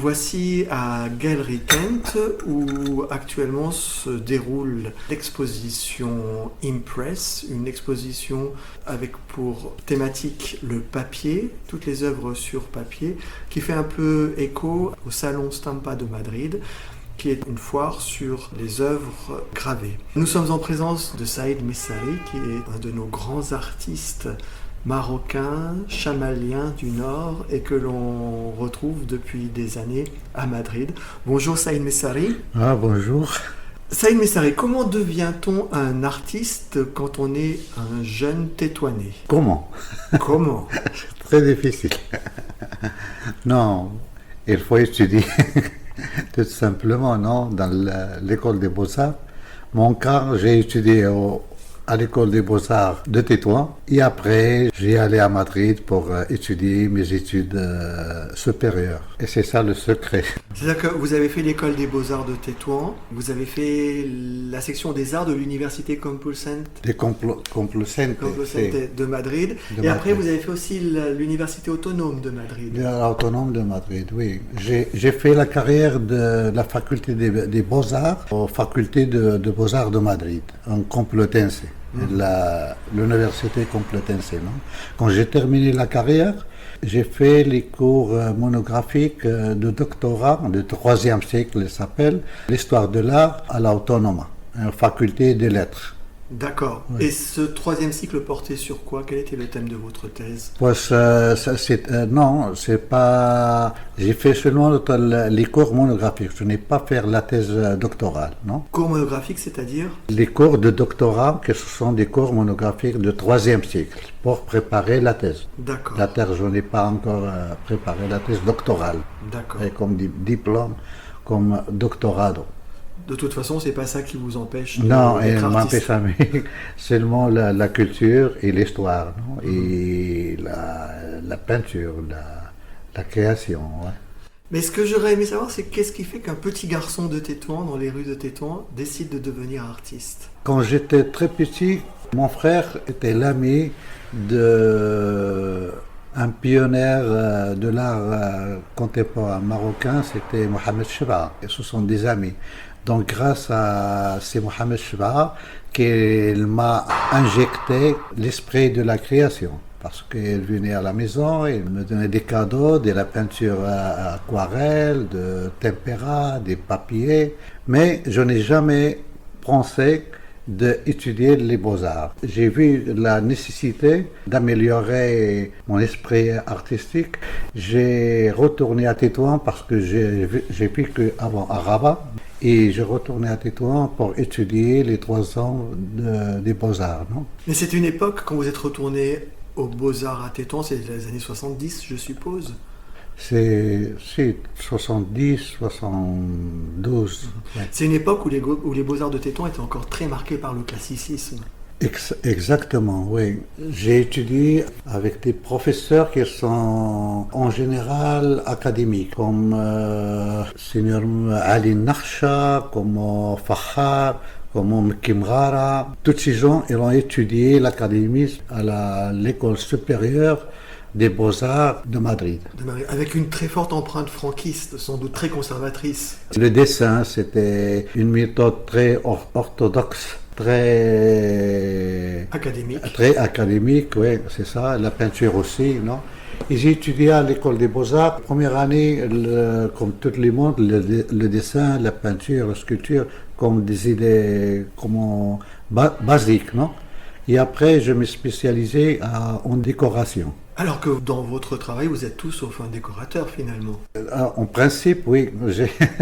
voici à Galerie Kent où actuellement se déroule l'exposition Impress, une exposition avec pour thématique le papier, toutes les œuvres sur papier, qui fait un peu écho au Salon Stampa de Madrid, qui est une foire sur les œuvres gravées. Nous sommes en présence de Saïd Messari, qui est un de nos grands artistes marocain, chamalien du Nord et que l'on retrouve depuis des années à Madrid. Bonjour Saïd Messari. Ah, bonjour. Saïd Messari, comment devient-on un artiste quand on est un jeune tétouané? Comment? Comment? C'est très difficile. Non, il faut étudier. Tout simplement, non, dans l'école des Beaux-Arts. Mon cas, j'ai étudié à l'école des Beaux-Arts de Tétouan. Et après, j'ai allé à Madrid pour étudier mes études supérieures. Et c'est ça le secret. C'est-à-dire que vous avez fait l'école des Beaux-Arts de Tétouan, vous avez fait la section des arts de l'université Complutense de Madrid, et après vous avez fait aussi l'université autonome de Madrid. L'autonome de Madrid, oui. J'ai fait la carrière de la faculté des Beaux-Arts aux facultés de Beaux-Arts de Madrid, en Complutense. L'université Complutense. Non? Quand j'ai terminé la carrière, j'ai fait les cours monographiques de doctorat, de 3e cycle, ça s'appelle l'histoire de l'art à l'Autonoma, faculté des lettres. D'accord. Oui. Et ce 3e cycle portait sur quoi? Quel était le thème de votre thèse? Pues, non, c'est pas. J'ai fait seulement les cours monographiques. Je n'ai pas fait la thèse doctorale, non? Cours monographiques, c'est-à-dire? Les cours de doctorat, que ce sont des cours monographiques de 3e cycle pour préparer la thèse. D'accord. La thèse, je n'ai pas encore préparé la thèse doctorale. D'accord. Et comme diplôme, comme doctorado. De toute façon, c'est pas ça qui vous empêche non, d'être artiste. Non, seulement la culture et l'histoire, non? Et la peinture, la création. Ouais. Mais ce que j'aurais aimé savoir, c'est qu'est-ce qui fait qu'un petit garçon de Tétouan, dans les rues de Tétouan, décide de devenir artiste? Quand j'étais très petit, mon frère était l'ami d'un pionnier de l'art contemporain marocain, c'était Mohamed Chebba. Et ce sont des amis. Donc grâce à c'est Mohamed Chebba qu'il m'a injecté l'esprit de la création. Parce qu'il venait à la maison, il me donnait des cadeaux, de la peinture à aquarelle, de tempera, des papiers. Mais je n'ai jamais pensé d'étudier les beaux-arts. J'ai vu la nécessité d'améliorer mon esprit artistique. J'ai retourné à Tétouan parce que j'ai vécu avant à Rabat. Et je retournais à Tétouan pour étudier les 3 ans des Beaux-Arts. Non? Mais c'est une époque, quand vous êtes retourné aux Beaux-Arts à Tétouan, c'est les années 70, je suppose? C'est 70, 72. Ouais. C'est une époque où les Beaux-Arts de Tétouan étaient encore très marqués par le classicisme. Exactement, oui. J'ai étudié avec des professeurs qui sont en général académiques, comme Seigneur Ali Nakhcha, comme Fahar, comme Kimrara. Tous ces gens, ils ont étudié l'académie à l'école supérieure des Beaux-Arts de Madrid. Avec une très forte empreinte franquiste, sans doute très conservatrice. Le dessin, c'était une méthode très orthodoxe. Très académique, oui, c'est ça. La peinture aussi, non? Et j'ai étudié à l'école des Beaux-Arts. Première année, comme tout le monde, le dessin, la peinture, la sculpture, comme des idées basiques, non? Et après, je me spécialisais en décoration. Alors que dans votre travail, vous êtes tout sauf un décorateur finalement. En principe, oui.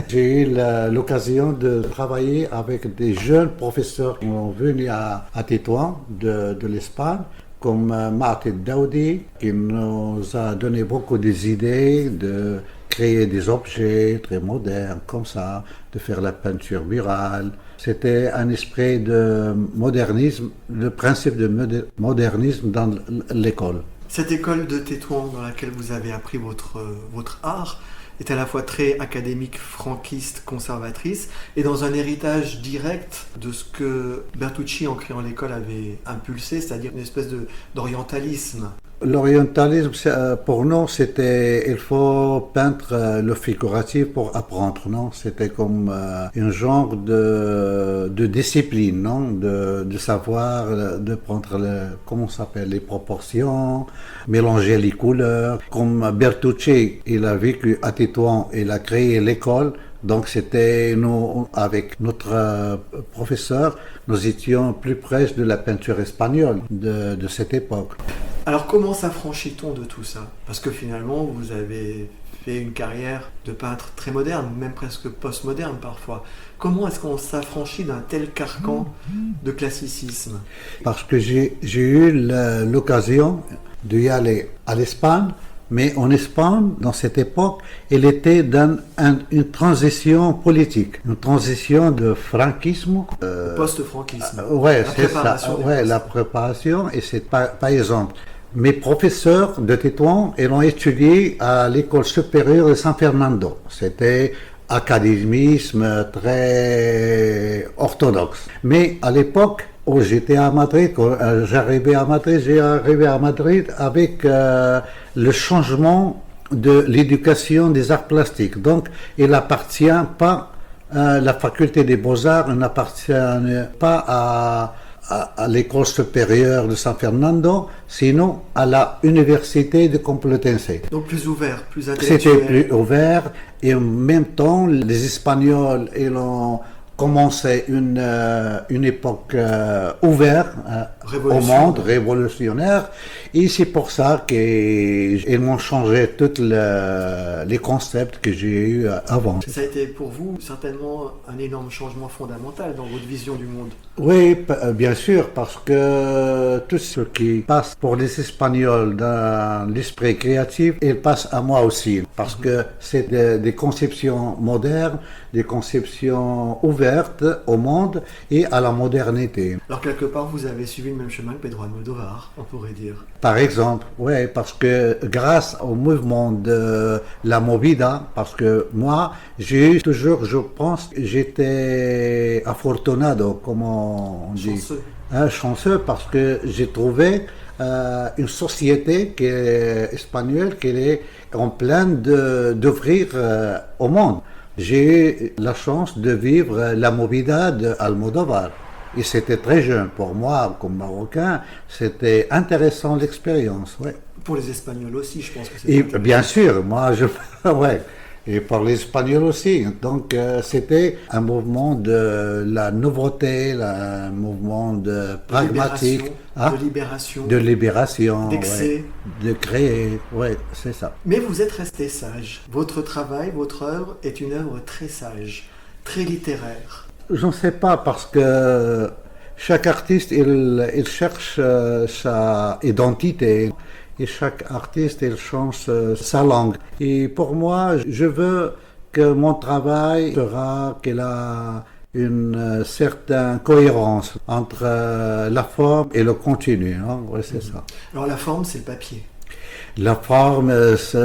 J'ai eu l'occasion de travailler avec des jeunes professeurs qui sont venus à Tétouan de l'Espagne, comme Martin Daoudi, qui nous a donné beaucoup d'idées de créer des objets très modernes comme ça, de faire la peinture murale. C'était un esprit de modernisme, le principe de modernisme dans l'école. Cette école de Tétouan dans laquelle vous avez appris votre art est à la fois très académique, franquiste, conservatrice, et dans un héritage direct de ce que Bertucci, en créant l'école, avait impulsé, c'est-à-dire une espèce d'orientalisme. L'orientalisme, pour nous, c'était, il faut peindre le figuratif pour apprendre, non? C'était comme un genre de discipline, non? De savoir, de prendre, comment ça s'appelle, les proportions, mélanger les couleurs. Comme Bertucci, il a vécu à Tétouan, il a créé l'école. Donc c'était nous, avec notre professeur, nous étions plus proches de la peinture espagnole de cette époque. Alors comment s'affranchit-on de tout ça? Parce que finalement, vous avez fait une carrière de peintre très moderne, même presque post-moderne parfois. Comment est-ce qu'on s'affranchit d'un tel carcan de classicisme? Parce que j'ai eu l'occasion d'y aller à l'Espagne, mais en Espagne, dans cette époque, elle était dans une transition politique, une transition de franquisme. Post-franquisme. Ouais, c'est ça. Ouais, la préparation, et c'est par exemple. Mes professeurs de Tétouan, ils ont étudié à l'école supérieure de San Fernando. C'était académisme très orthodoxe. Mais à l'époque où j'étais à Madrid, quand j'arrivais à Madrid, j'ai arrivé à Madrid avec le changement de l'éducation des arts plastiques. Donc, il n'appartient pas à la faculté des beaux-arts, il n'appartient pas à l'école supérieure de San Fernando, sinon à la université de Complutense. Donc plus ouvert, plus intellectuel. C'était plus ouvert et en même temps, les Espagnols, ils ont commencé une époque ouverte au monde, révolutionnaire. Et c'est pour ça qu'ils m'ont changé tous les concepts que j'ai eus avant. Ça a été pour vous certainement un énorme changement fondamental dans votre vision du monde. Oui, bien sûr, parce que tout ce qui passe pour les Espagnols dans l'esprit créatif, il passe à moi aussi. Parce que c'est des conceptions modernes, des conceptions ouvertes au monde et à la modernité. Alors quelque part, vous avez suivi le même chemin que Pedro Almodóvar, on pourrait dire. Par exemple, oui, parce que grâce au mouvement de la Movida, parce que moi, j'ai eu toujours, je pense, j'étais afortunado, comme on dit. Chanceux. Chanceux, parce que j'ai trouvé une société qui est espagnole, qui est en plein d'ouvrir au monde. J'ai eu la chance de vivre la Movida d'Almodóvar. Et c'était très jeune pour moi, comme Marocain, c'était intéressant l'expérience, ouais. Pour les Espagnols aussi, je pense que c'est. Et bien sûr, moi, ouais. Et pour les Espagnols aussi. Donc, c'était un mouvement de la nouveauté, un mouvement de pragmatique, de libération, d'excès, ouais, de créer, ouais, c'est ça. Mais vous êtes resté sage. Votre travail, votre œuvre est une œuvre très sage, très littéraire. Je ne sais pas, parce que chaque artiste, il cherche sa identité. Et chaque artiste, il change sa langue. Et pour moi, je veux que mon travail sera qu'il a une certaine cohérence entre la forme et le contenu. Hein? Ouais, c'est ça. Alors la forme, c'est le papier. La forme,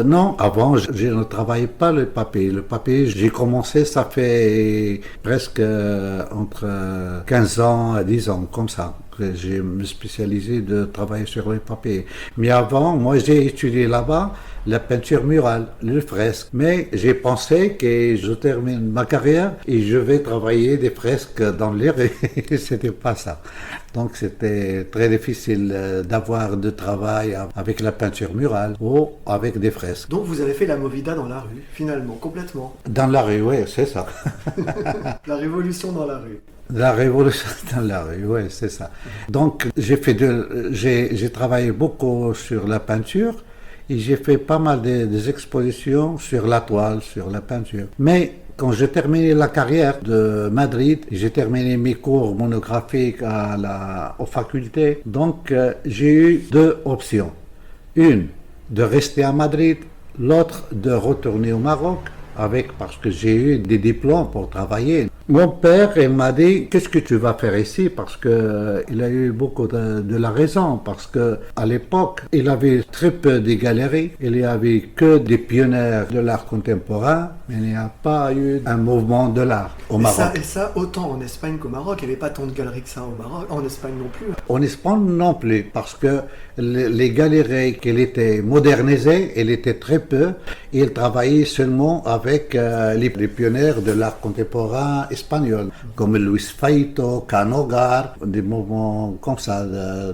non, avant, je ne travaillais pas le papier. Le papier, j'ai commencé, ça fait presque entre 15 ans à 10 ans, comme ça. J'ai me spécialisé de travailler sur le papier. Mais avant, moi, j'ai étudié là-bas la peinture murale, le fresque. Mais j'ai pensé que je termine ma carrière et je vais travailler des fresques dans les rues. C'était pas ça. Donc, c'était très difficile d'avoir de travail avec la peinture murale ou avec des fresques. Donc, vous avez fait la Movida dans la rue, finalement, complètement. Dans la rue, oui, c'est ça. La révolution dans la rue. La révolution dans la rue, oui, c'est ça. Donc, j'ai travaillé beaucoup sur la peinture et j'ai fait pas mal des expositions sur la toile, sur la peinture. Mais quand j'ai terminé la carrière de Madrid, j'ai terminé mes cours monographiques aux facultés, donc j'ai eu deux options. Une, de rester à Madrid, l'autre, de retourner au Maroc, parce que j'ai eu des diplômes pour travailler. Mon père, il m'a dit, qu'est-ce que tu vas faire ici? Parce que il a eu beaucoup de la raison. Parce que à l'époque, il avait très peu de galeries. Il n'y avait que des pionniers de l'art contemporain, mais il n'y a pas eu un mouvement de l'art au Maroc. Et ça, autant en Espagne qu'au Maroc. Il n'y avait pas tant de galeries que ça au Maroc, en Espagne non plus. En Espagne non plus, parce que les galeries qu'elle était modernisées, elle était très peu. Il travaillait seulement avec les pionniers de l'art contemporain espagnol, comme Luis Feito, Canogar, des mouvements comme ça,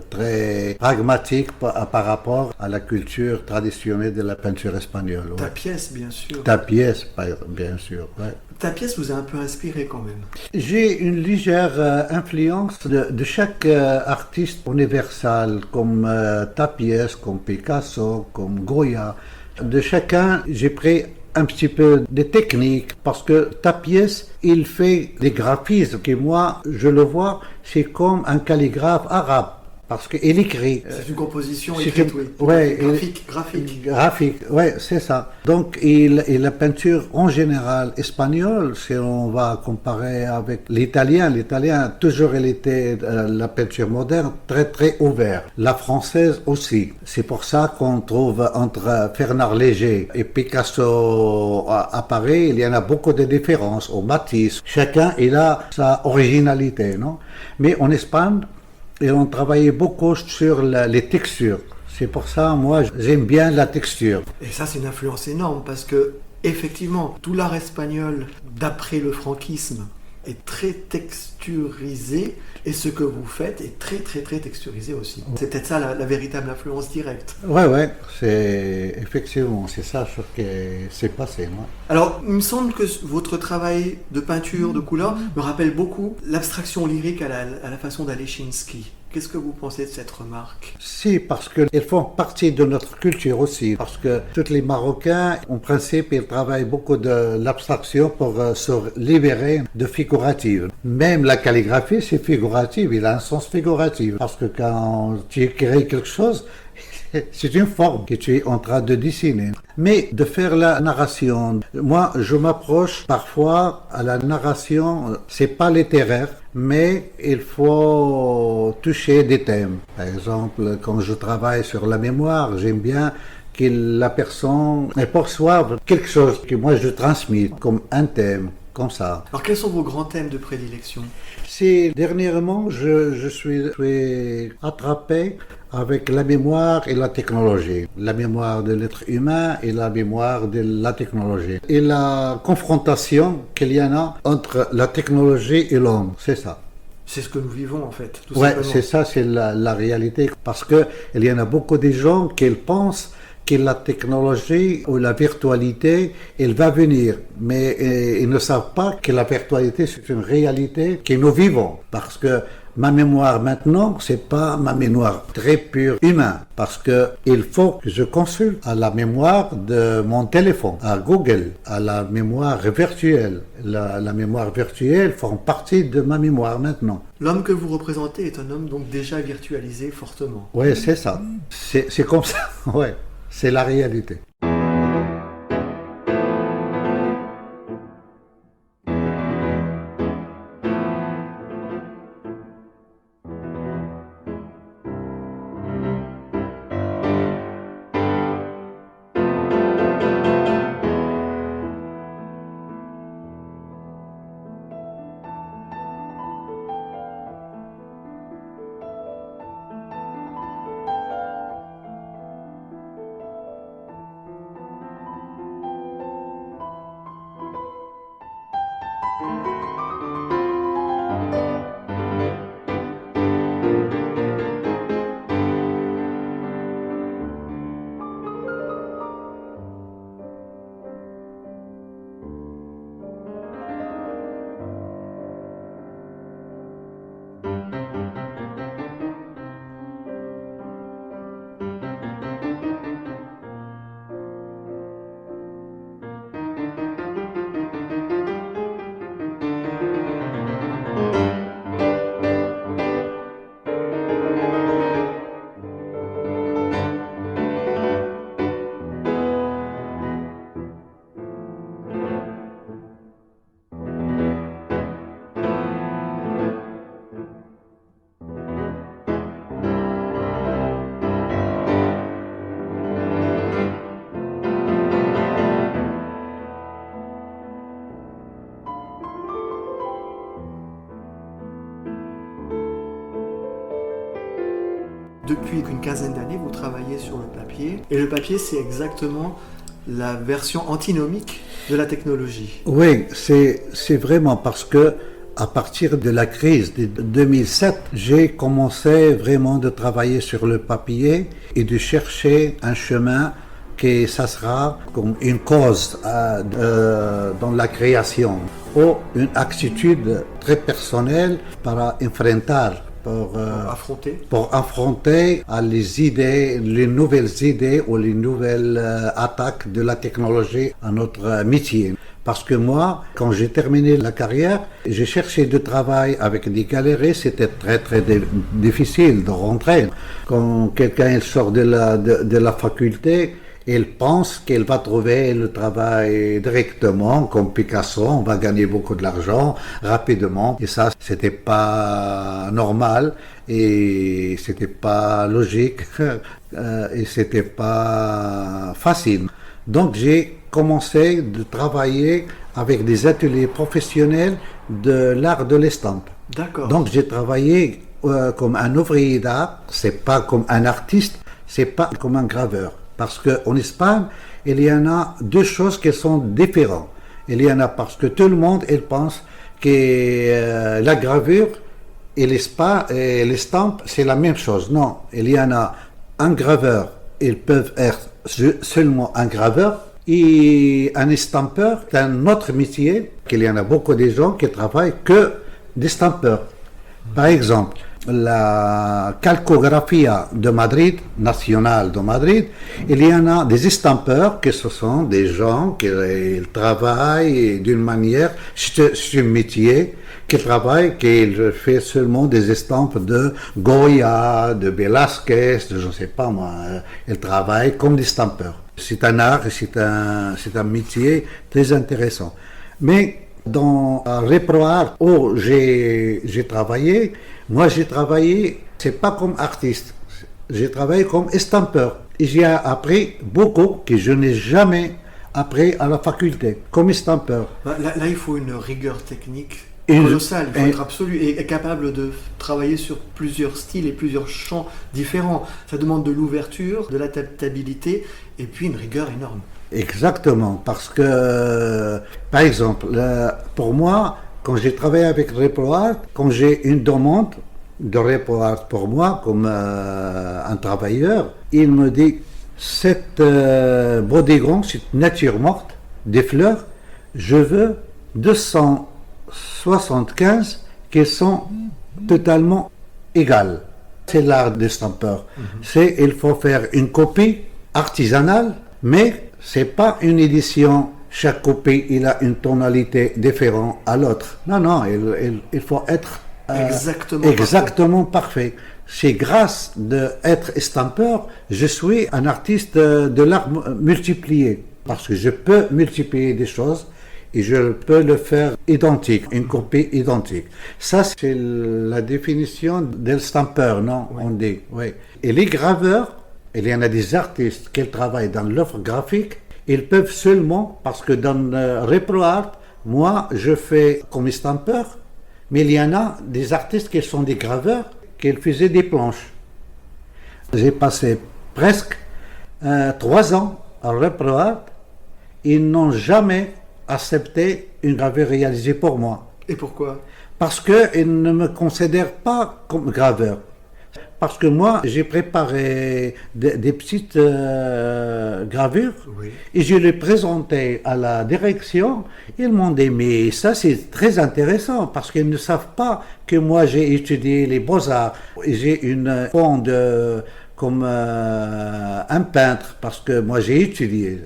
très pragmatiques par rapport à la culture traditionnelle de la peinture espagnole. Ta pièce, bien sûr. Ta pièce, bien sûr. Ouais. Ta pièce vous a un peu inspiré quand même. J'ai une légère influence de chaque artiste universel, comme Tapies, comme Picasso, comme Goya. De chacun, j'ai pris un petit peu de technique, parce que Tapies, il fait des graphismes que moi, je le vois, c'est comme un calligraphe arabe. Parce qu'il écrit. C'est une composition écrite, oui. Ouais, Graphique. Ouais, c'est ça. Donc, et la peinture en général espagnole, si on va comparer avec l'italien a toujours été la peinture moderne très très ouverte. La française aussi. C'est pour ça qu'on trouve entre Fernand Léger et Picasso à Paris, il y en a beaucoup de différences. Au Matisse, chacun il a sa originalité, non? Mais en Espagne, et on travaillait beaucoup sur les textures. C'est pour ça, moi, j'aime bien la texture. Et ça, c'est une influence énorme parce que, effectivement, tout l'art espagnol, d'après le franquisme, est très texturisé et ce que vous faites est très très très texturisé aussi. C'est peut-être ça la véritable influence directe. Ouais, c'est effectivement, c'est ça ce qui s'est passé. Moi. Alors, il me semble que votre travail de peinture, de couleur, me rappelle beaucoup l'abstraction lyrique à la façon d'Alechinsky. Qu'est-ce que vous pensez de cette remarque? Si, parce qu'ils font partie de notre culture aussi. Parce que tous les Marocains, en principe, ils travaillent beaucoup de l'abstraction pour se libérer de figurative. Même la calligraphie, c'est figuratif, il a un sens figuratif. Parce que quand tu écris quelque chose, c'est une forme que tu es en train de dessiner. Mais de faire la narration, moi je m'approche parfois à la narration, c'est pas littéraire, mais il faut toucher des thèmes. Par exemple, quand je travaille sur la mémoire, j'aime bien que la personne perçoive quelque chose que moi je transmets comme un thème. Comme ça. Alors quels sont vos grands thèmes de prédilection? Dernièrement, je suis attrapé avec la mémoire et la technologie. La mémoire de l'être humain et la mémoire de la technologie. Et la confrontation qu'il y en a entre la technologie et l'homme, c'est ça. C'est ce que nous vivons en fait. Oui, c'est ça, c'est la réalité. Parce qu'il y en a beaucoup de gens qui pensent que la technologie ou la virtualité, elle va venir. Mais ils ne savent pas que la virtualité, c'est une réalité que nous vivons. Parce que ma mémoire maintenant, c'est pas ma mémoire très pure humaine. Parce que il faut que je consulte à la mémoire de mon téléphone, à Google, à la mémoire virtuelle. La mémoire virtuelle forme partie de ma mémoire maintenant. L'homme que vous représentez est un homme donc déjà virtualisé fortement. Oui, c'est ça. C'est comme ça. Ouais. C'est la réalité. Depuis une quinzaine d'années, vous travaillez sur le papier. Et le papier, c'est exactement la version antinomique de la technologie. Oui, c'est vraiment parce que à partir de la crise de 2007, j'ai commencé vraiment de travailler sur le papier et de chercher un chemin que ça sera comme une cause dans la création ou une attitude très personnelle pour enfrentar, pour affronter les idées, les nouvelles idées ou les nouvelles attaques de la technologie à notre métier. Parce que moi, quand j'ai terminé la carrière, j'ai cherché du travail avec des galeries, c'était très très difficile de rentrer. Quand quelqu'un sort de la faculté, il pense qu'il va trouver le travail directement, comme Picasso, on va gagner beaucoup de l'argent rapidement. Et ça, c'était pas normal et c'était pas logique et c'était pas facile. Donc j'ai commencé de travailler avec des ateliers professionnels de l'art de l'estampe. D'accord. Donc j'ai travaillé comme un ouvrier d'art, c'est pas comme un artiste, c'est pas comme un graveur. Parce qu'en Espagne, il y en a deux choses qui sont différentes. Il y en a parce que tout le monde il pense que la gravure et l'estampe, c'est la même chose. Non, il y en a un graveur, ils peuvent être seulement un graveur, et un estampeur, c'est un autre métier, qu'il y en a beaucoup de gens qui travaillent que d'estampeurs. Par exemple, la calcographie de Madrid, nationale de Madrid, il y en a des estampeurs que ce sont des gens qui travaillent d'une manière, c'est un métier qui travaille, qui fait seulement des estampes de Goya, de Velázquez, de je ne sais pas moi, ils travaillent comme des estampeurs. C'est un art, c'est un métier très intéressant. Mais dans ReproArt où j'ai travaillé, moi j'ai travaillé, c'est pas comme artiste, j'ai travaillé comme estampeur. Et j'ai appris beaucoup que je n'ai jamais appris à la faculté, comme estampeur. Là, il faut une rigueur technique colossale, il faut être absolu et capable de travailler sur plusieurs styles et plusieurs champs différents. Ça demande de l'ouverture, de l'adaptabilité et puis une rigueur énorme. Exactement, parce que, par exemple, pour moi, quand j'ai travaillé avec ReproArt, quand j'ai une demande de ReproArt pour moi, comme un travailleur, il me dit, cette bodega, cette nature morte, des fleurs, je veux 275 qui sont totalement égales. C'est l'art des stampeurs. Il faut faire une copie artisanale, mais c'est pas une édition. Chaque copie, il a une tonalité différente à l'autre. Non, il faut être exactement parfait. C'est grâce d'être estampeur, je suis un artiste de l'art multiplié. Parce que je peux multiplier des choses et je peux le faire identique, une copie identique. Ça, c'est la définition d'un stampeur, non? Oui. On dit, oui. Et les graveurs, il y en a des artistes qui travaillent dans l'offre graphique, ils peuvent seulement, parce que dans ReproArt, moi, je fais comme estampeur, mais il y en a des artistes qui sont des graveurs, qui faisaient des planches. J'ai passé presque 3 ans à ReproArt, ils n'ont jamais accepté une gravure réalisée pour moi. Et pourquoi? Parce qu'ils ne me considèrent pas comme graveur. Parce que moi, j'ai préparé des petites gravures et je les présentais à la direction. Ils m'ont dit, mais ça c'est très intéressant parce qu'ils ne savent pas que moi j'ai étudié les beaux-arts. J'ai une fond comme un peintre parce que moi j'ai étudié.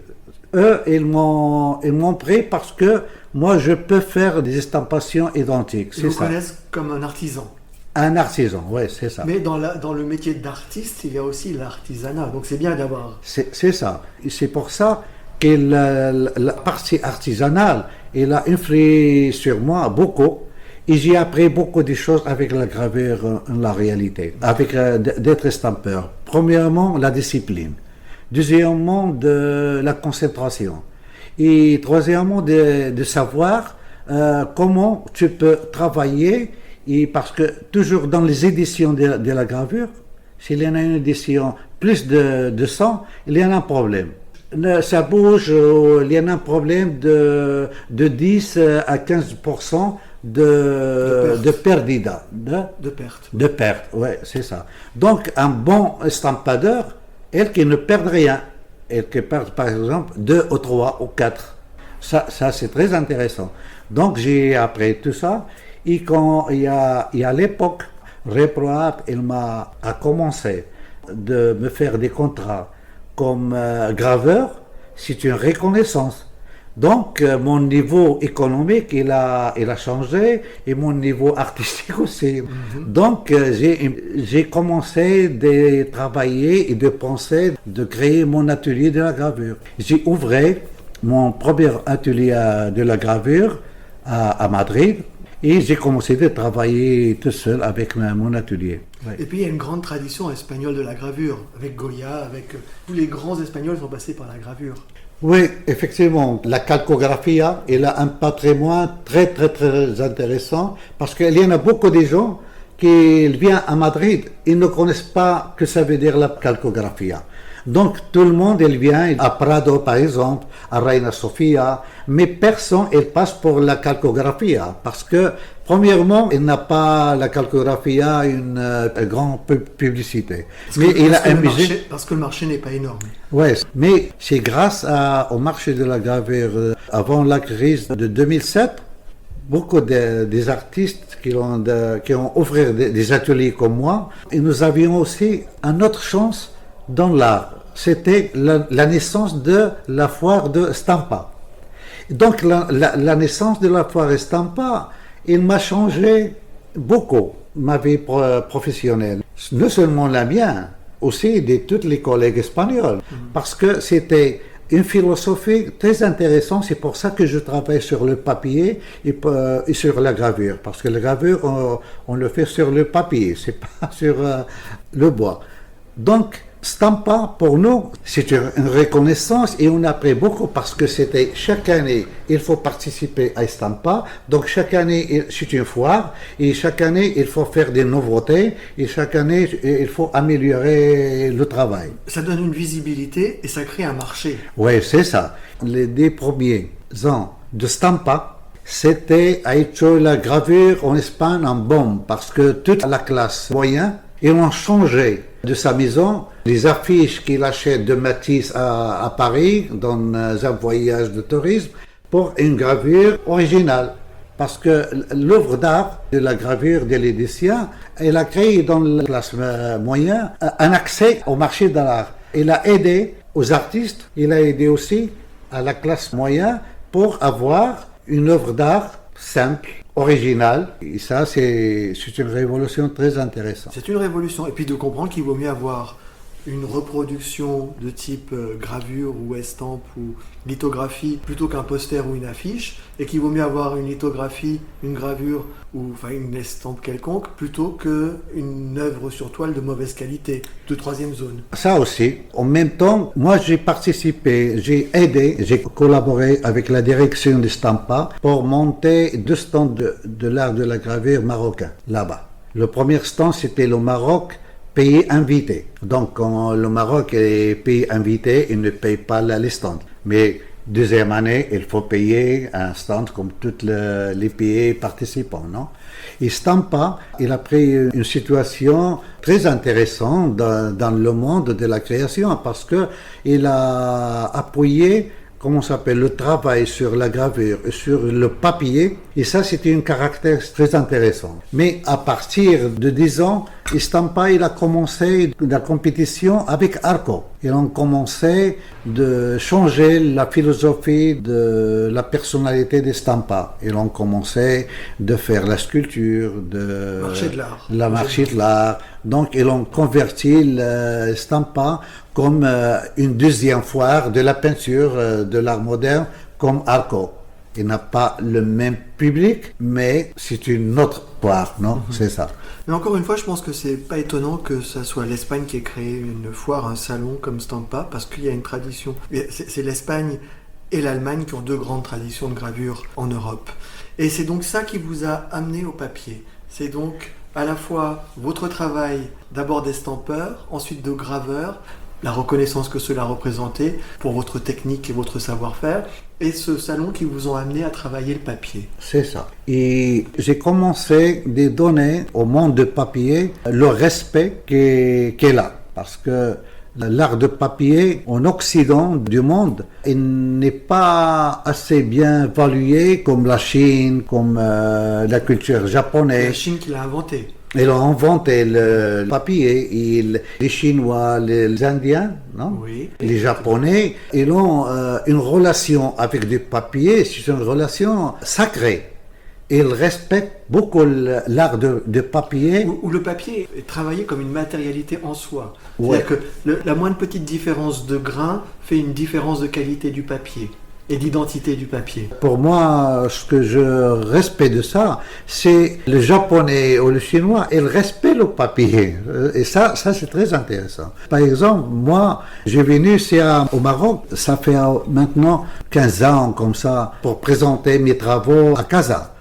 Eux, ils m'ont pris parce que moi je peux faire des estampations identiques. Ils vous connaissent comme un artisan. Un artisan, oui, c'est ça. Mais dans le métier d'artiste, il y a aussi l'artisanat, donc c'est bien d'avoir... C'est ça. Et c'est pour ça que la partie artisanale, elle a influé sur moi beaucoup. Et j'ai appris beaucoup de choses avec la gravure en la réalité, avec d'être estampeur. Premièrement, la discipline. Deuxièmement, de la concentration. Et troisièmement, de savoir comment tu peux travailler. Et parce que toujours dans les éditions de la gravure, S'il y en a une édition plus de 100, il y en a un problème. Ça bouge, il y en a un problème de 10 à 15% de perdida. De perte, ouais, c'est ça. Donc, un bon estampadeur, elle qui ne perd rien, elle qui perd par exemple 2 ou 3 ou 4. Ça c'est très intéressant. Donc, j'ai appris tout ça. Et quand il y a à l'époque, Reproap, il a commencé de me faire des contrats comme graveur, c'est une reconnaissance. Donc, mon niveau économique, il a changé et mon niveau artistique aussi. Donc, j'ai commencé de travailler et de penser de créer mon atelier de la gravure. J'ai ouvert mon premier atelier de la gravure à Madrid. Et j'ai commencé à travailler tout seul avec mon atelier. Ouais. Et puis il y a une grande tradition espagnole de la gravure, avec Goya, tous les grands Espagnols sont passés par la gravure. Oui, effectivement, la calcographia, elle a un patrimoine très très très intéressant parce qu'il y en a beaucoup de gens qui viennent à Madrid, ils ne connaissent pas ce que ça veut dire la calcographia. Donc tout le monde, il vient à Prado par exemple, à Reina Sofia, mais personne, il passe pour la calcographia parce que premièrement, il n'a pas la calcographia une grande publicité. Parce que le marché n'est pas énorme. Oui, mais c'est grâce au marché de la gravure avant la crise de 2007. Beaucoup des artistes qui ont offert des ateliers comme moi, et nous avions aussi une autre chance dans l'art. C'était la naissance de la foire de Stampa. Donc la naissance de la foire de Stampa, il m'a changé beaucoup ma vie professionnelle. Non seulement la mienne, aussi de tous les collègues espagnols, parce que c'était une philosophie très intéressante. C'est pour ça que je travaille sur le papier et sur la gravure, parce que la gravure, on le fait sur le papier, c'est pas sur le bois. Donc, Stampa, pour nous, c'est une reconnaissance et on a appris beaucoup parce que c'était chaque année, il faut participer à Stampa. Donc chaque année, c'est une foire et chaque année, il faut faire des nouveautés et chaque année, il faut améliorer le travail. Ça donne une visibilité et ça crée un marché. Oui, c'est ça. Les 10 premiers ans de Stampa, c'était a hecho la gravure en Espagne en bombe parce que toute la classe moyenne, ils ont changé de sa maison les affiches qu'il achète de Matisse à Paris dans un voyage de tourisme pour une gravure originale. Parce que l'œuvre d'art de la gravure de l'édition, elle a créé dans la classe moyenne un accès au marché de l'art. Il a aidé aux artistes, il a aidé aussi à la classe moyenne pour avoir une œuvre d'art simple, original, et ça c'est une révolution très intéressante. C'est une révolution, et puis de comprendre qu'il vaut mieux avoir une reproduction de type gravure ou estampe ou lithographie plutôt qu'un poster ou une affiche, et qu'il vaut mieux avoir une lithographie, une gravure ou enfin une estampe quelconque plutôt qu'une œuvre sur toile de mauvaise qualité, de troisième zone. Ça aussi. En même temps, moi j'ai participé, j'ai aidé, j'ai collaboré avec la direction de Stampa pour monter 2 stands de l'art de la gravure marocain, là-bas. Le premier stand c'était le Maroc, pays invité. Donc, quand le Maroc est pays invité, il ne paye pas les stands. Mais deuxième année, il faut payer un stand comme tous les pays participants, non? Et Stampa, il a pris une situation très intéressante dans le monde de la création parce que il a appuyé comment ça s'appelle, le travail sur la gravure et sur le papier, et ça c'était un caractère très intéressant. Mais à partir de 10 ans, Stampa il a commencé la compétition avec Arco. Ils ont commencé de changer la philosophie de la personnalité de Stampa. Ils ont commencé de faire la sculpture, la marché de l'art. Donc ils ont converti Stampa comme une deuxième foire de la peinture de l'art moderne comme Arco. Il n'a pas le même public, mais c'est une autre foire, non? C'est ça. Mais encore une fois, je pense que c'est pas étonnant que ça soit l'Espagne qui ait créé une foire, un salon comme Stampa, parce qu'il y a une tradition. C'est l'Espagne et l'Allemagne qui ont 2 grandes traditions de gravure en Europe. Et c'est donc ça qui vous a amené au papier. C'est donc à la fois votre travail d'abord d'estampeur, ensuite de graveur, la reconnaissance que cela représentait pour votre technique et votre savoir-faire, et ce salon qui vous ont amené à travailler le papier. C'est ça. Et j'ai commencé à donner au monde de papier le respect qu'elle a. Parce que l'art de papier en Occident du monde, il n'est pas assez bien évalué comme la Chine, comme la culture C'est japonaise. la Chine qui l'a inventé. Ils ont inventé le papier. Les Chinois, les Indiens, non? Oui. Les Japonais, ils ont une relation avec du papier, c'est une relation sacrée. Ils respectent beaucoup l'art de papier. Où le papier est travaillé comme une matérialité en soi. Ouais. C'est-à-dire que la moindre petite différence de grain fait une différence de qualité du papier et d'identité du papier. Pour moi, ce que je respecte de ça, c'est le japonais ou le chinois, ils respectent le papier. Et ça c'est très intéressant. Par exemple, moi, j'ai venu ici au Maroc, ça fait maintenant 15 ans comme ça, pour présenter mes travaux à Casa.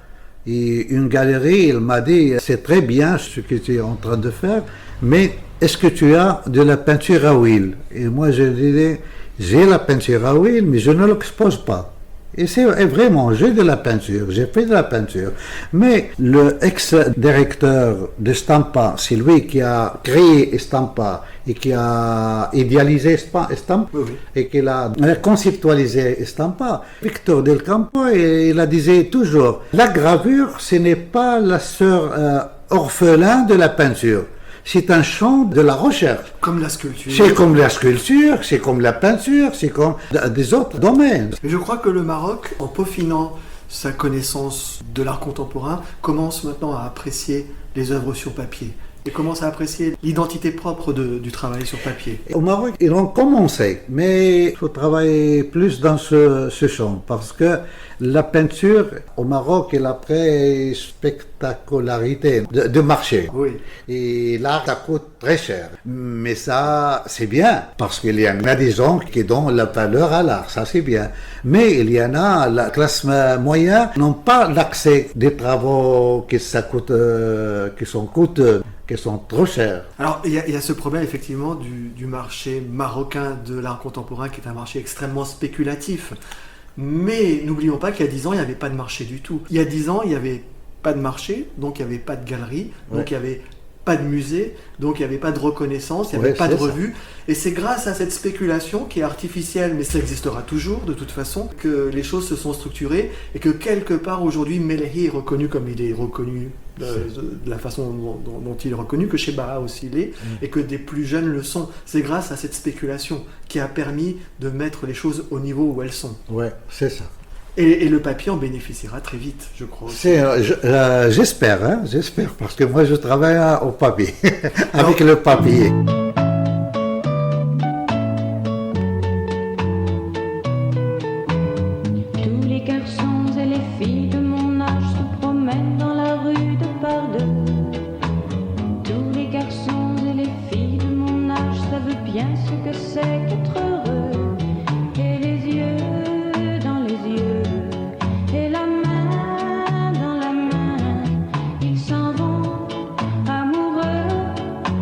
Et une galerie, elle m'a dit, c'est très bien ce que tu es en train de faire, mais est-ce que tu as de la peinture à huile? Et moi, je disais, j'ai la peinture à huile, mais je ne l'expose pas. Et c'est vraiment, j'ai de la peinture, j'ai fait de la peinture. Mais le ex-directeur de Stampa, c'est lui qui a créé Stampa et qui a idéalisé Stampa Oui, oui. et qui a conceptualisé Stampa. Victor Del Campo, il a disait toujours, la gravure, ce n'est pas la sœur orphelin de la peinture. C'est un champ de la recherche. Comme la sculpture. C'est comme la sculpture, c'est comme la peinture, c'est comme des autres domaines. Mais je crois que le Maroc, en peaufinant sa connaissance de l'art contemporain, commence maintenant à apprécier les œuvres sur papier et commence à apprécier l'identité propre du travail sur papier. Au Maroc, ils ont commencé, mais il faut travailler plus dans ce champ parce que la peinture au Maroc, elle a pris spectacularité de marché. Oui. Et là, ça coûte très cher. Mais ça, c'est bien, parce qu'il y en a des gens qui donnent la valeur à l'art, ça c'est bien. Mais il y en a, la classe moyenne, n'ont pas l'accès des travaux qui sont coûteux, qui sont trop chers. Alors, il y a ce problème effectivement du marché marocain de l'art contemporain qui est un marché extrêmement spéculatif. Mais n'oublions pas qu'il y a 10 ans, il n'y avait pas de marché du tout. Il y a 10 ans, il n'y avait pas de marché, donc il n'y avait pas de galerie, donc il n'y avait pas de musée, donc il n'y avait pas de reconnaissance, il n'y avait pas de revue. Et c'est grâce à cette spéculation qui est artificielle, mais ça existera toujours de toute façon, que les choses se sont structurées et que quelque part aujourd'hui, Melehi est reconnu comme il est reconnu de la façon dont il est reconnu, que chez Baha aussi il est, et que des plus jeunes le sont. C'est grâce à cette spéculation qui a permis de mettre les choses au niveau où elles sont. Ouais, c'est ça. Et le papier en bénéficiera très vite, je crois. J'espère, j'espère, parce que moi je travaille au papier, avec le papier. Tous les garçons et les filles de mon âge se promènent dans la rue de par deux. Tous les garçons et les filles de mon âge savent bien ce que c'est qu'être heureux. Et les yeux dans les yeux, et la main dans la main, ils s'en vont amoureux,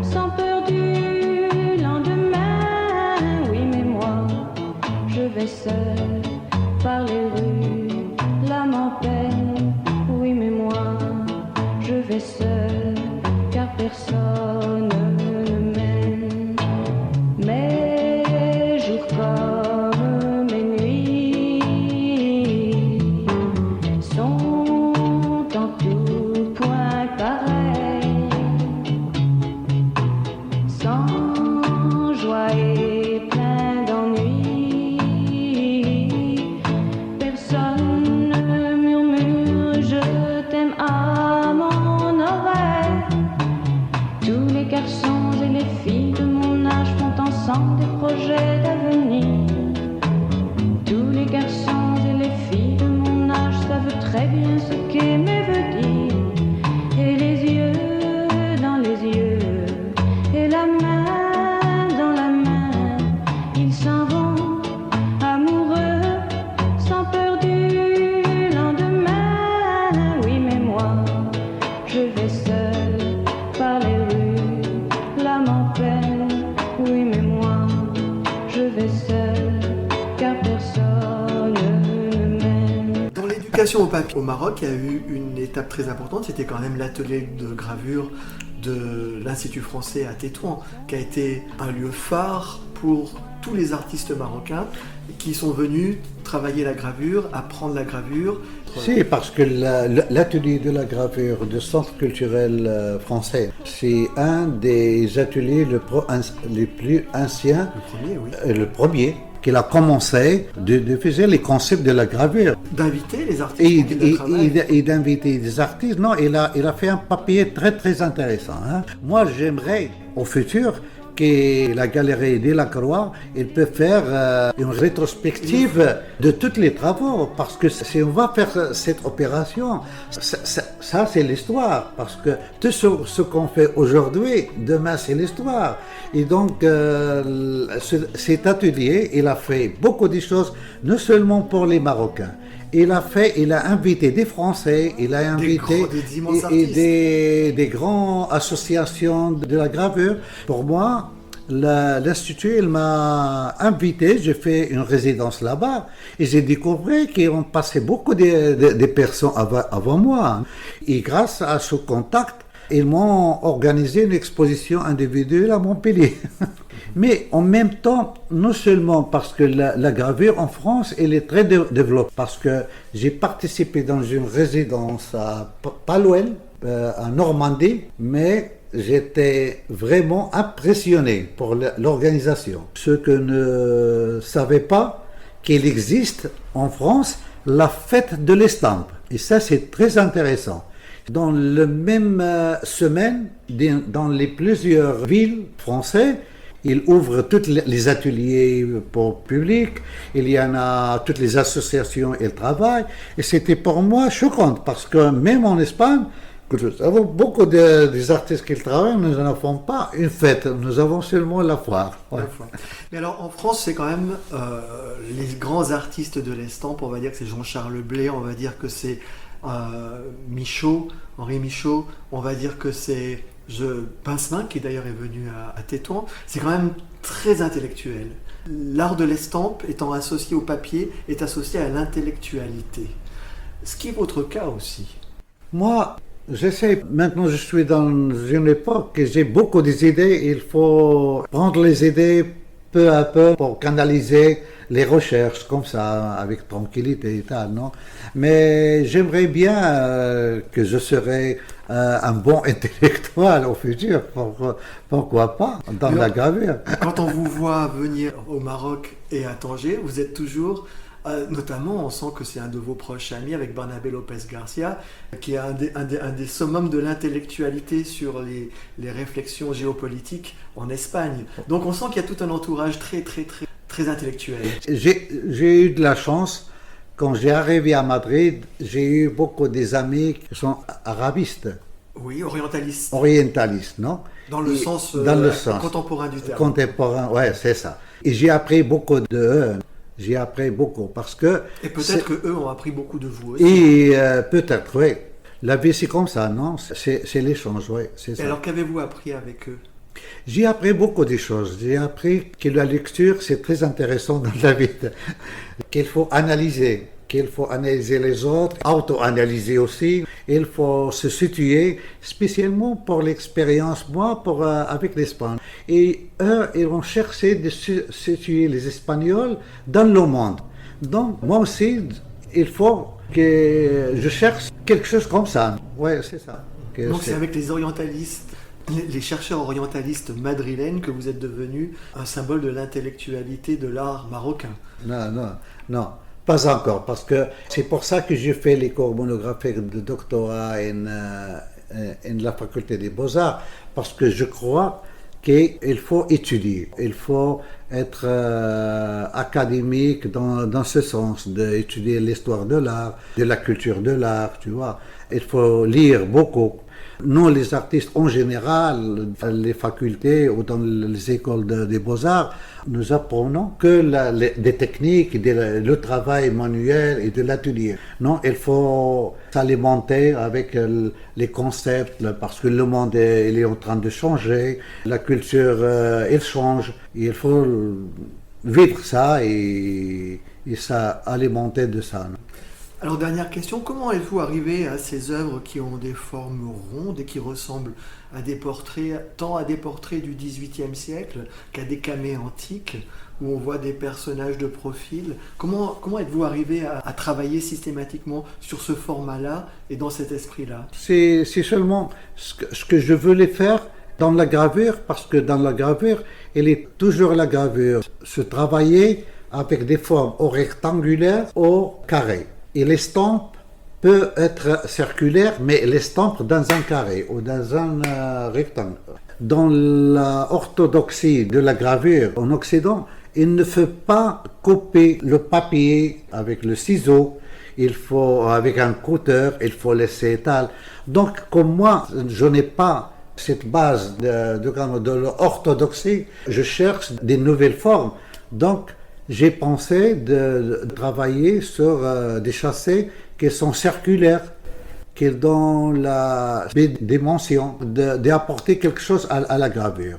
sans peur du lendemain. Oui, mais moi, je vais seul par les rues, l'âme en peine. Oui, mais moi, je vais seul, car personne ne m'aime. Mes jours comme mes nuits sont en tout point pareils, sans joie et plein d'ennui. Personne ne murmure je t'aime à mon oreille. Tous les garçons et les filles de mon âge font ensemble des projets d'avenir. Tous les garçons et les filles de mon âge savent très bien ce qu'aimer veut dire. Et les yeux dans les yeux, et la main dans la main, ils s'en vont amoureux, sans peur du lendemain. Oui, mais moi, je vais L'installation au papier au Maroc a eu une étape très importante, c'était quand même l'atelier de gravure de l'Institut français à Tétouan, qui a été un lieu phare pour tous les artistes marocains qui sont venus travailler la gravure, apprendre la gravure. Si, parce que l'atelier de la gravure du Centre culturel français, c'est un des ateliers les plus anciens, le premier qu'il a commencé de faire les concepts de la gravure. D'inviter les artistes et d'inviter des artistes. Non, il a fait un papier très très intéressant. Hein. Moi, j'aimerais au futur que la galerie de la Croix, elle peut faire une rétrospective de tous les travaux, parce que si on va faire cette opération, ça c'est l'histoire, parce que tout ce qu'on fait aujourd'hui, demain c'est l'histoire. Et donc cet atelier, il a fait beaucoup de choses, non seulement pour les Marocains. Il a invité des Français, il a invité des grandes associations de la gravure. Pour moi, l'Institut, il m'a invité, j'ai fait une résidence là-bas et j'ai découvert qu'on passait beaucoup de personnes avant moi. Et grâce à ce contact, ils m'ont organisé une exposition individuelle à Montpellier. Mais en même temps, non seulement parce que la gravure en France, elle est très développée, parce que j'ai participé dans une résidence à Palouel, en Normandie, mais j'étais vraiment impressionné pour l'organisation. Ceux qui ne savaient pas qu'il existe en France la fête de l'estampe. Et ça, c'est très intéressant. Dans la même semaine, dans les plusieurs villes françaises, il ouvre tous les ateliers pour public, il y en a toutes les associations, ils travaillent. Et c'était pour moi choquant, parce que même en Espagne, nous avons beaucoup des artistes qui travaillent, nous n'avons pas une fête, nous avons seulement la foire. Ouais. Mais alors en France, c'est quand même les grands artistes de l'estampe, on va dire que c'est Jean-Charles Blé, on va dire que c'est Michaud, Henri Michaud, on va dire que c'est Pincemin, qui d'ailleurs est venu à Tétouan. C'est quand même très intellectuel. L'art de l'estampe, étant associé au papier, est associé à l'intellectualité. Ce qui est votre cas aussi. Moi, j'essaie, maintenant je suis dans une époque que j'ai beaucoup d'idées, il faut prendre les idées peu à peu pour canaliser les recherches comme ça, avec tranquillité et tal, non? Mais j'aimerais bien que je serais un bon intellectuel au futur, pourquoi pas, dans la gravure. Quand on vous voit venir au Maroc et à Tanger, vous êtes toujours... notamment, on sent que c'est un de vos proches amis avec Barnabé Lopez Garcia, qui est un des summums de l'intellectualité sur les réflexions géopolitiques en Espagne. Donc on sent qu'il y a tout un entourage très intellectuel. J'ai eu de la chance. Quand j'ai arrivé à Madrid, j'ai eu beaucoup des amis qui sont arabistes. Oui, orientalistes. Orientalistes, non? Dans le sens contemporain du terme. Contemporain, ouais, c'est ça. Et j'ai appris beaucoup d'eux. J'ai appris beaucoup parce que... Et peut-être qu'eux ont appris beaucoup de vous aussi. Et peut-être, oui. La vie, c'est comme ça, non? C'est l'échange, oui. Et alors, qu'avez-vous appris avec eux? J'ai appris beaucoup de choses. J'ai appris que la lecture, c'est très intéressant dans la vie. Qu'il faut analyser les autres, auto-analyser aussi. Il faut se situer, spécialement pour l'expérience, moi, avec l'Espagne. Et eux, ils vont chercher de situer les Espagnols dans le monde. Donc, moi aussi, il faut que je cherche quelque chose comme ça. Oui, c'est ça. Donc, c'est avec les orientalistes, les chercheurs orientalistes madrilènes que vous êtes devenus un symbole de l'intellectualité de l'art marocain. Non. Pas encore, parce que c'est pour ça que j'ai fait les cours monographiques de doctorat en la faculté des beaux-arts, parce que je crois qu'il faut étudier, il faut être académique dans ce sens, d'étudier l'histoire de l'art, de la culture de l'art, tu vois. Il faut lire beaucoup. Nous, les artistes en général, dans les facultés ou dans les écoles des beaux-arts, nous apprenons que des techniques, le travail manuel et de l'atelier. Non, il faut s'alimenter avec les concepts parce que le monde il est en train de changer, la culture elle change, il faut vivre ça et s'alimenter de ça. Non? Alors, dernière question, comment êtes-vous arrivé à ces œuvres qui ont des formes rondes et qui ressemblent à des portraits, tant à des portraits du XVIIIe siècle qu'à des camées antiques, où on voit des personnages de profil? Comment êtes-vous arrivé à travailler systématiquement sur ce format-là et dans cet esprit-là? C'est seulement ce que je voulais faire dans la gravure, parce que dans la gravure, il est toujours la gravure. Se travailler avec des formes ou rectangulaires ou carrées. Et l'estampe peut être circulaire, mais l'estampe dans un carré ou dans un rectangle. Dans l'orthodoxie de la gravure en Occident, il ne faut pas couper le papier avec le ciseau, il faut avec un cutter, il faut laisser étaler. Donc, comme moi, je n'ai pas cette base de l'orthodoxie, je cherche des nouvelles formes. Donc, j'ai pensé de travailler sur des châssis qui sont circulaires, qui ont la dimension d'apporter quelque chose à la gravure.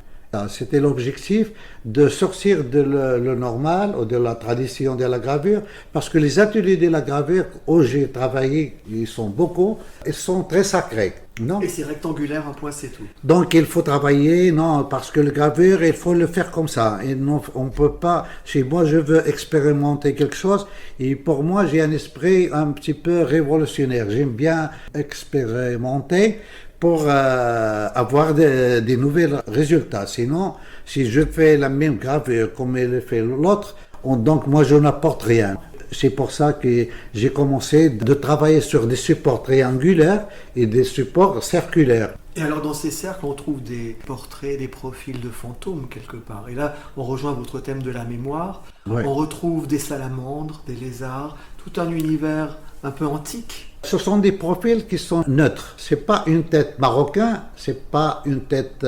C'était l'objectif de sortir de le normal ou de la tradition de la gravure, parce que les ateliers de la gravure où j'ai travaillé, ils sont beaucoup, ils sont très sacrés. Non? Et c'est rectangulaire, un point, c'est tout. Donc il faut travailler, non, parce que le gravure, il faut le faire comme ça. Et non, on ne peut pas, chez moi, je veux expérimenter quelque chose, et pour moi, j'ai un esprit un petit peu révolutionnaire. J'aime bien expérimenter pour avoir des nouveaux résultats. Sinon, si je fais la même gravure comme il fait l'autre, donc moi, je n'apporte rien. C'est pour ça que j'ai commencé de travailler sur des supports triangulaires et des supports circulaires. Et alors dans ces cercles, on trouve des portraits, des profils de fantômes quelque part. Et là, on rejoint votre thème de la mémoire. Ouais. On retrouve des salamandres, des lézards, tout un univers un peu antique. Ce sont des profils qui sont neutres. C'est pas une tête marocaine, c'est pas une tête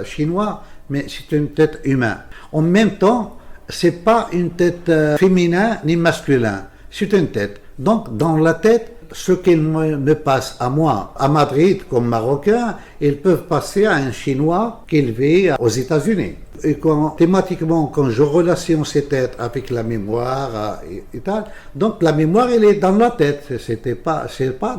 chinoise, mais c'est une tête humaine. En même temps, c'est pas une tête féminin ni masculin, c'est une tête. Donc dans la tête, ce qu'il me passe à moi, à Madrid comme Marocain, ils peuvent passer à un Chinois qui vit aux États-Unis. Et thématiquement, quand je relationne ces têtes avec la mémoire et tal, donc la mémoire, elle est dans la tête, c'est pas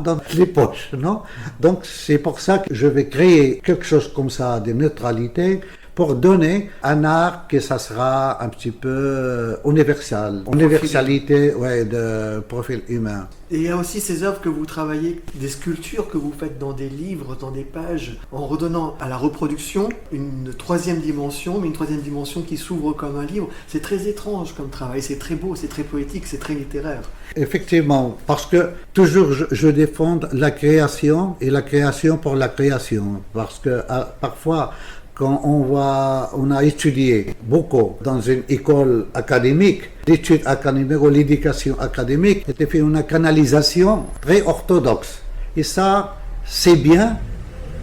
dans les poches, non? Donc c'est pour ça que je vais créer quelque chose comme ça de neutralité, pour donner un art que ça sera un petit peu universel. Universalité, ouais, de profil humain. Et il y a aussi ces œuvres que vous travaillez, des sculptures que vous faites dans des livres, dans des pages, en redonnant à la reproduction une troisième dimension, mais une troisième dimension qui s'ouvre comme un livre. C'est très étrange comme travail, c'est très beau, c'est très poétique, c'est très littéraire. Effectivement, parce que toujours je défends la création et la création pour la création. Parce que parfois, quand on a étudié beaucoup dans une école académique, l'étude académique ou l'éducation académique, était fait une canalisation très orthodoxe. Et ça, c'est bien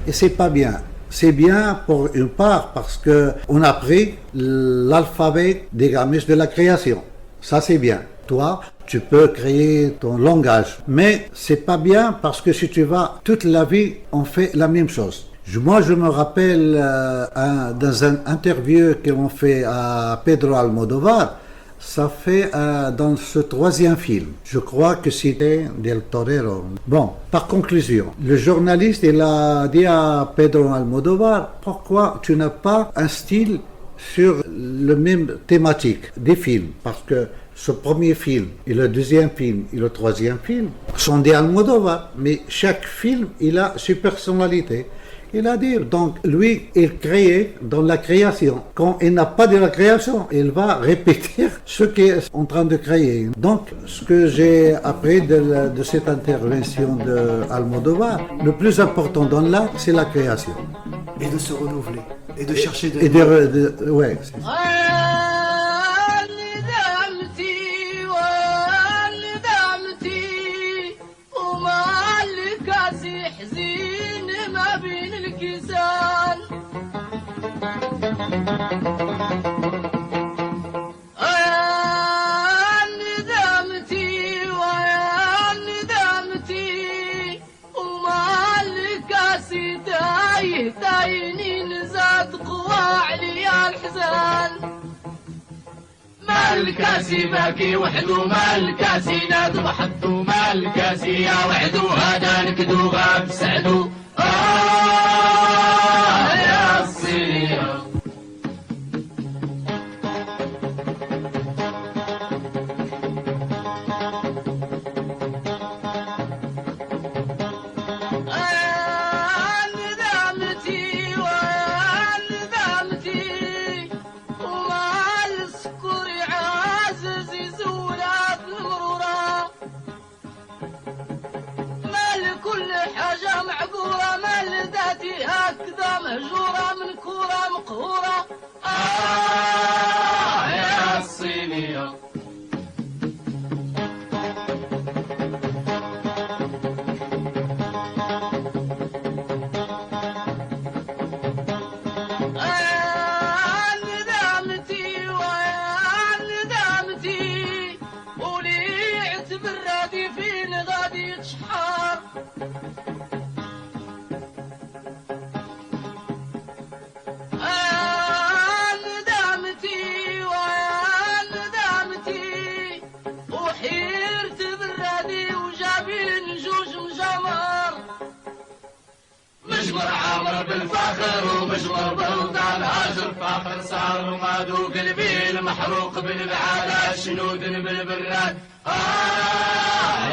et c'est pas bien. C'est bien pour une part parce qu'on a pris l'alphabet des gammes de la création. Ça, c'est bien. Toi, tu peux créer ton langage. Mais c'est pas bien parce que si tu vas toute la vie, on fait la même chose. Moi, je me rappelle dans une interview qu'on fait à Pedro Almodóvar, ça fait dans ce troisième film. Je crois que c'était Del Torero. Bon, par conclusion, le journaliste il a dit à Pedro Almodóvar, pourquoi tu n'as pas un style sur le même thématique des films? Parce que ce premier film et le deuxième film et le troisième film sont des Almodóvar, mais chaque film, il a ses personnalités. Il a dit, donc lui, il crée dans la création. Quand il n'a pas de la création, il va répéter ce qu'il est en train de créer. Donc, ce que j'ai appris de cette intervention d'Almodóvar, le plus important dans l'art, c'est la création. Et de se renouveler, et de chercher des... Ouais, c'est ça. دايني نزات قوى علي الحزان ما الكاسي باكي وحدو ما الكاسي نادو حدو ما الكاسي يا وحدو هذا نكدو غاب سعدو يا الصينية هكذا مهجورة من كورة مقهورة يا الصينية ندامتي ويا ندامتي وليعت بالرادي فين غادي تشحار مجمر عامر بالفخر ومجمر بلطان هاجر فاخر صار ومادو قلبي المحروق بالبعالة شنود بالبراد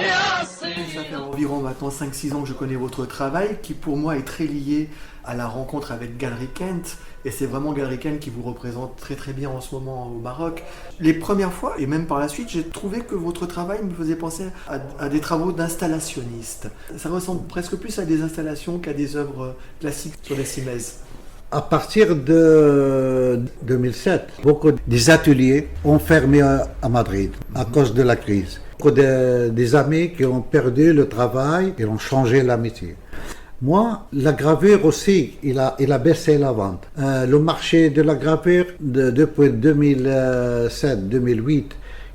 يا الصين. Ça fait environ maintenant 5-6 ans que je connais votre travail, qui pour moi est très lié à la rencontre avec Galerie Kent, et c'est vraiment Galerie Kent qui vous représente très très bien en ce moment au Maroc. Les premières fois, et même par la suite, j'ai trouvé que votre travail me faisait penser à des travaux d'installationniste. Ça ressemble presque plus à des installations qu'à des œuvres classiques sur des cimaises. À partir de 2007, beaucoup des ateliers ont fermé à Madrid à cause de la crise. Beaucoup des amis qui ont perdu le travail et ont changé la métier. Moi, la gravure aussi, il a baissé la vente. Le marché de la gravure, depuis 2007-2008,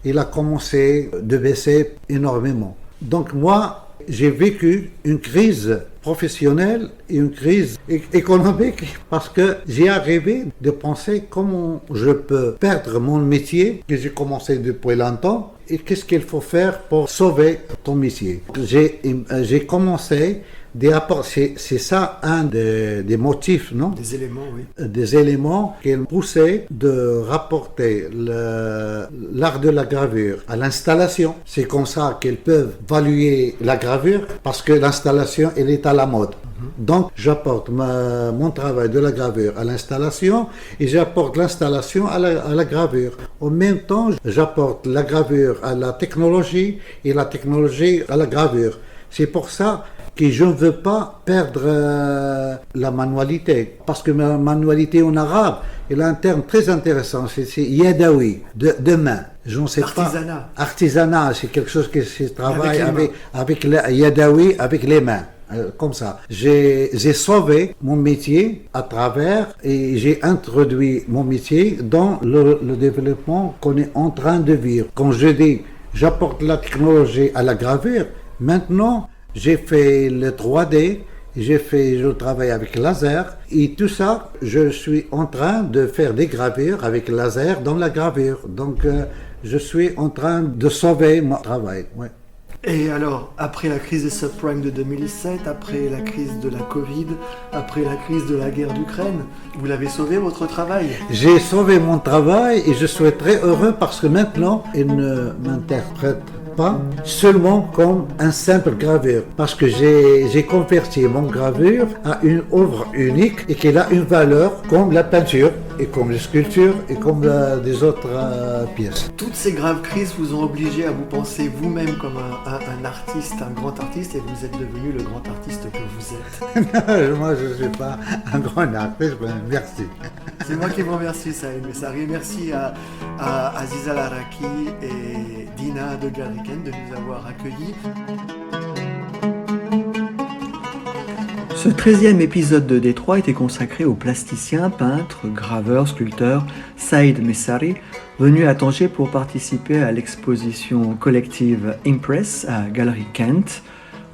il a commencé de baisser énormément. Donc moi, j'ai vécu une crise professionnelle et une crise économique parce que j'ai arrivé de penser comment je peux perdre mon métier que j'ai commencé depuis longtemps et qu'est-ce qu'il faut faire pour sauver ton métier. J'ai commencé c'est ça un des motifs, non? Des éléments, oui. Des éléments qui ont poussé de rapporter l'art de la gravure à l'installation. C'est comme ça qu'ils peuvent valuer la gravure parce que l'installation, elle est à la mode. Donc, j'apporte mon travail de la gravure à l'installation et j'apporte l'installation à la gravure. En même temps, j'apporte la gravure à la technologie et la technologie à la gravure. C'est pour ça que je ne veux pas perdre la manualité. Parce que ma manualité en arabe, elle a un terme très intéressant, c'est yadawi, de main. Je ne sais Artisanat. Pas. Artisanat, c'est quelque chose qui se travaille avec le yadawi, avec les mains. Comme ça. J'ai sauvé mon métier à travers et j'ai introduit mon métier dans le développement qu'on est en train de vivre. Quand je dis j'apporte la technologie à la gravure, maintenant j'ai fait le 3D, je travaille avec laser et tout ça, je suis en train de faire des gravures avec laser dans la gravure. Donc je suis en train de sauver mon travail. Ouais. Et alors, après la crise des subprimes de 2007, après la crise de la Covid, après la crise de la guerre d'Ukraine, vous l'avez sauvé votre travail? J'ai sauvé mon travail et je suis très heureux parce que maintenant, il ne m'interprète pas seulement comme un simple gravure, parce que j'ai converti mon gravure à une œuvre unique et qu'elle a une valeur comme la peinture et comme la sculpture et comme des autres pièces. Toutes ces graves crises vous ont obligé à vous penser vous-même comme un artiste, un grand artiste, et vous êtes devenu le grand artiste que vous êtes. Moi, je ne suis pas un grand artiste, mais merci. C'est moi qui vous remercie, Saïd Messari. Merci à Aziza Laraki et Dina de Galerie Kent de nous avoir accueillis. Ce 13e épisode de Détroit était consacré au plasticien, peintre, graveur, sculpteur Saïd Messari, venu à Tanger pour participer à l'exposition collective Impress à Galerie Kent,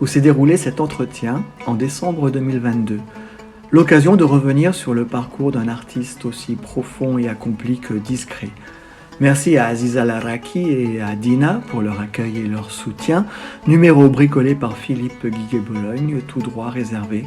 où s'est déroulé cet entretien en décembre 2022. L'occasion de revenir sur le parcours d'un artiste aussi profond et accompli que discret. Merci à Aziza Laraki et à Dina pour leur accueil et leur soutien. Numéro bricolé par Philippe Guiguet-Bologne, tout droit réservé.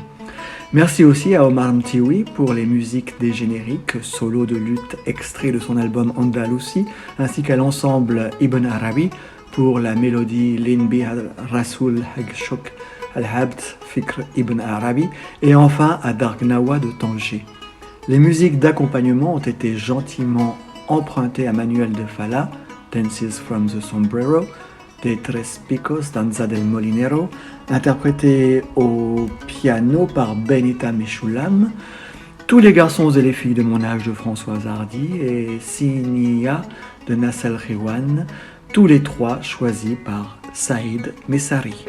Merci aussi à Omar Mtiwi pour les musiques des génériques, solo de lutte extrait de son album Andalousie, ainsi qu'à l'ensemble Ibn Arabi pour la mélodie Linbi Rasoul Hagshok Al-Habd Fikr Ibn Arabi, et enfin à Dargnawa de Tanger. Les musiques d'accompagnement ont été gentiment empruntées à Manuel de Falla, Dances from the Sombrero, de Tres Picos, Danza del Molinero, interprété au piano par Benita Meshulam, Tous les garçons et les filles de mon âge de Françoise Hardy et Sinia de Nassel Riwan, tous les trois choisis par Saïd Messari.